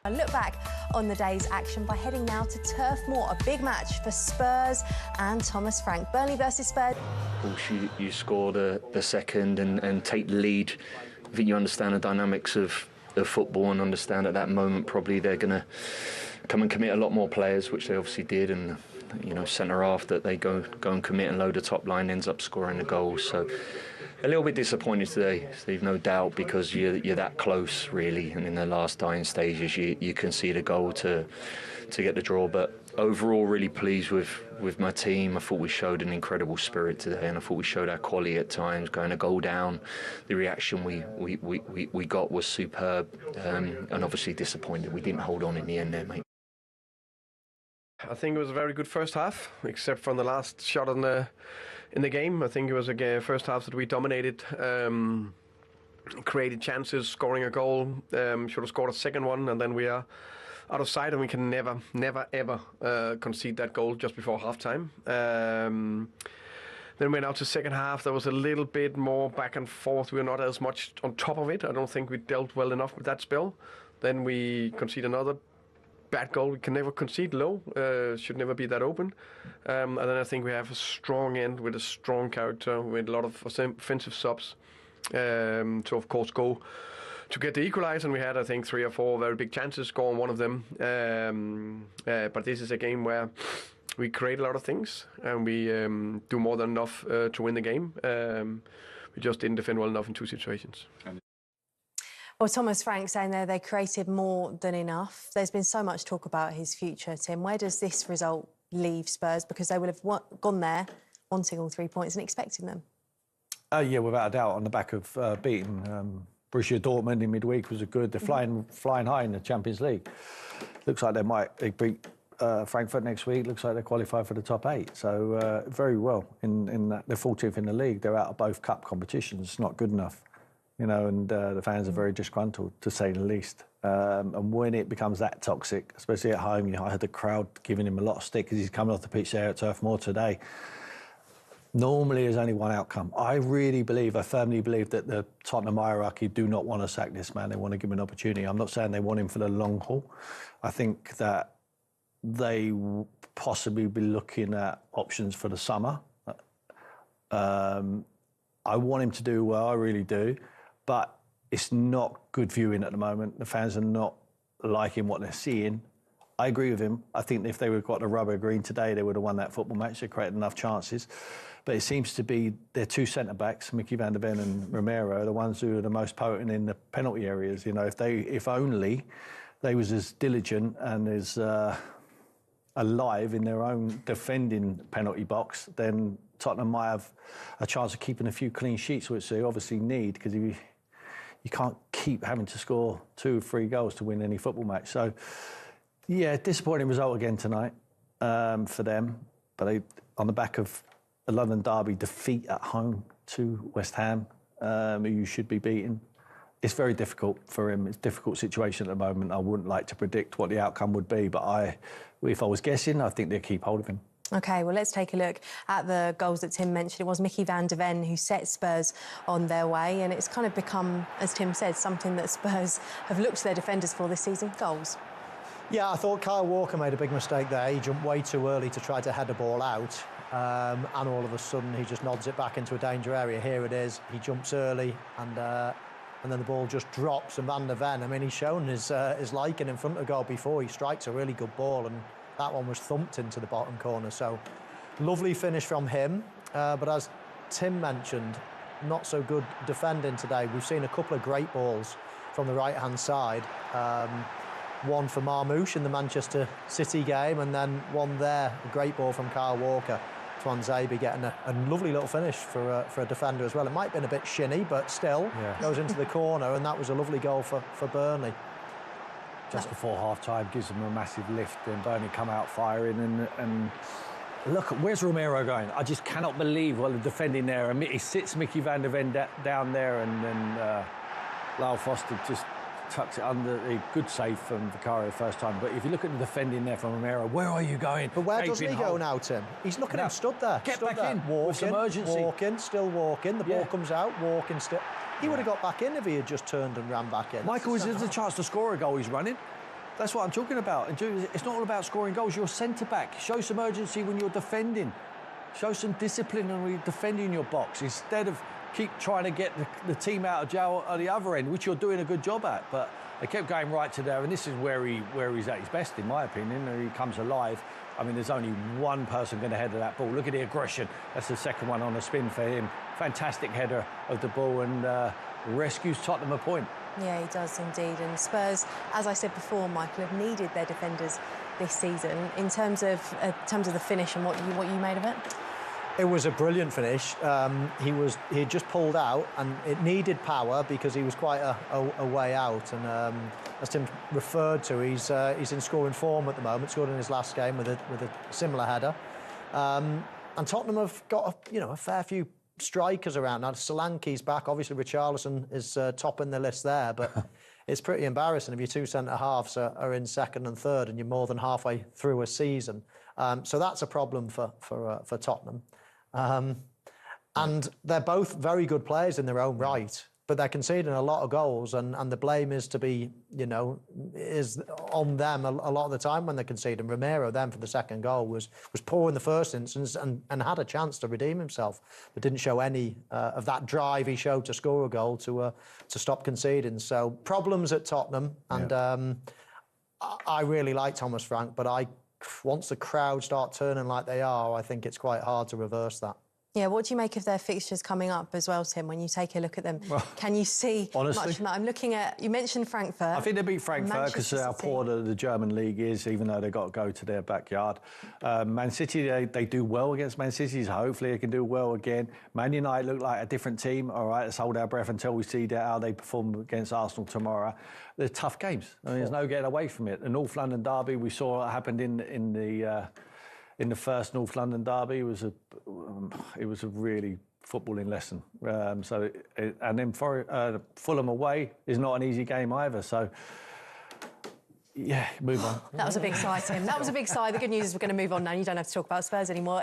A look back on the day's action by heading now to Turf Moor, a big match for Spurs and Thomas Frank. Burnley versus Spurs. Of course, you score the second and take the lead. I think you understand the dynamics of football and understand at that moment probably they're going to come and commit a lot more players, which they obviously did, and centre half that they go and commit and load the top line ends up scoring the goals. So a little bit disappointed today, Steve, no doubt, because you're that close really, and in the last dying stages you can see the goal to get the draw. But overall, really pleased with my team. I thought we showed an incredible spirit today, and I thought we showed our quality at times. Going a goal down, the reaction we got was superb, and obviously disappointed we didn't hold on in the end there, mate. I think it was a very good first half, except from the last shot in the game. I think it was a first half that we dominated, created chances, scoring a goal. Should have scored a second one, and then we are out of sight, and we can never, ever concede that goal just before halftime. Then we went out to second half. There was a little bit more back and forth. We were not as much on top of it. I don't think we dealt well enough with that spell. Then we concede another bad goal. We can never concede low. Should never be that open. And then I think we have a strong end with a strong character, with a lot of offensive subs to, of course, go to get the equalizer. And we had, I think, 3 or 4 very big chances, score on one of them. But this is a game where we create a lot of things, and we do more than enough to win the game. We just didn't defend well enough in 2 situations. Well, Thomas Frank saying there they created more than enough. There's been so much talk about his future, Tim. Where does this result leave Spurs? Because they will have gone there wanting all 3 points and expecting them. Yeah, without a doubt, on the back of beating Borussia Dortmund in midweek was a good. They're flying high in the Champions League. Looks like they beat Frankfurt next week. Looks like they qualify for the top 8. So very well in that. They're 14th in the league. They're out of both cup competitions. It's not good enough. And the fans are very disgruntled, to say the least. And when it becomes that toxic, especially at home, I had the crowd giving him a lot of stick because he's coming off the pitch there at Turf Moor today. Normally, there's only one outcome. I firmly believe that the Tottenham hierarchy do not want to sack this man. They want to give him an opportunity. I'm not saying they want him for the long haul. I think that they will possibly be looking at options for the summer. I want him to do well, I really do. But it's not good viewing at the moment. The fans are not liking what they're seeing. I agree with him. I think if they would have got the rubber green today, they would have won that football match. They created enough chances. But it seems to be their 2 centre-backs, Mickey van der Ven and Romero, are the ones who are the most potent in the penalty areas. If only they was as diligent and as alive in their own defending penalty box, then Tottenham might have a chance of keeping a few clean sheets, which they obviously need, because you can't keep having to score 2 or 3 goals to win any football match. So, yeah, disappointing result again tonight for them. But on the back of a London derby defeat at home to West Ham, who you should be beating, it's very difficult for him. It's a difficult situation at the moment. I wouldn't like to predict what the outcome would be, but if I was guessing, I think they'd keep hold of him. OK, well, let's take a look at the goals that Tim mentioned. It was Mickey van der Ven who set Spurs on their way, and it's kind of become, as Tim said, something that Spurs have looked to their defenders for this season, goals. Yeah, I thought Kyle Walker made a big mistake there. He jumped way too early to try to head the ball out, and all of a sudden he just nods it back into a danger area. Here it is. He jumps early, and then the ball just drops, and Van der Ven, I mean, he's shown his liking in front of goal before. He strikes a really good ball, and that one was thumped into the bottom corner. So, lovely finish from him. But as Tim mentioned, not so good defending today. We've seen a couple of great balls from the right-hand side. One for Marmoush in the Manchester City game, and then one there, a great ball from Kyle Walker. Twanzebe getting a lovely little finish for a defender as well. It might have been a bit shinny, but still goes into the corner, and that was a lovely goal for Burnley. Just before half-time, gives them a massive lift, and Burnley come out firing, and look, where's Romero going? I just cannot believe what the defending there. And he sits Mickey van der Ven down there, and then Lyle Foster just tucks it under. A good save from Vicario first time. But if you look at the defending there from Romero, where are you going? But where doesn't he go now, Tim? He's looking at him stood there. Get back in. Walking, with some urgency. Walking, still walking. The ball comes out, walking still. He would have got back in if he had just turned and ran back in. Michael, is there a chance to score a goal? He's running. That's what I'm talking about. It's not all about scoring goals. You're a centre-back. Show some urgency when you're defending. Show some discipline when you're defending your box instead of keep trying to get the team out of jail at the other end, which you're doing a good job at. But they kept going right to there, and this is where he's at his best, in my opinion. He comes alive. I mean, there's only one person going to header that ball. Look at the aggression. That's the second one on the spin for him. Fantastic header of the ball, and rescues Tottenham a point. Yeah, he does indeed. And Spurs, as I said before, Michael, have needed their defenders this season. In terms of the finish and what you made of it. It was a brilliant finish. He had just pulled out, and it needed power because he was quite a way out. And as Tim referred to, he's in scoring form at the moment. Scored in his last game with a similar header. And Tottenham have got a fair few strikers around now. Solanke's back. Obviously, Richarlison is topping the list there, but it's pretty embarrassing if your two centre halves are in second and third, and you're more than halfway through a season. So that's a problem for Tottenham. And they're both very good players in their own right, but they're conceding a lot of goals, and the blame is is on them a lot of the time when they're conceding. Romero then for the second goal was poor in the first instance and had a chance to redeem himself, but didn't show any of that drive he showed to score a goal to stop conceding. So problems at Tottenham, and I really like Thomas Frank, but once the crowd start turning like they are, I think it's quite hard to reverse that. Yeah, what do you make of their fixtures coming up as well, Tim, when you take a look at them? Well, can you see honestly, much from that? I'm looking at, you mentioned Frankfurt. I think they beat Frankfurt because of how poor the German league is, even though they've got to go to their backyard. Man City, they do well against Man City, so hopefully they can do well again. Man United look like a different team. All right, let's hold our breath until we see how they perform against Arsenal tomorrow. They're tough games. I mean, there's no getting away from it. The North London derby, we saw what happened in the first North London derby. It was a really footballing lesson. And then for Fulham away is not an easy game either. So yeah, move on. That was a big sigh, Tim. That was a big sigh. The good news is we're going to move on now. You don't have to talk about Spurs anymore.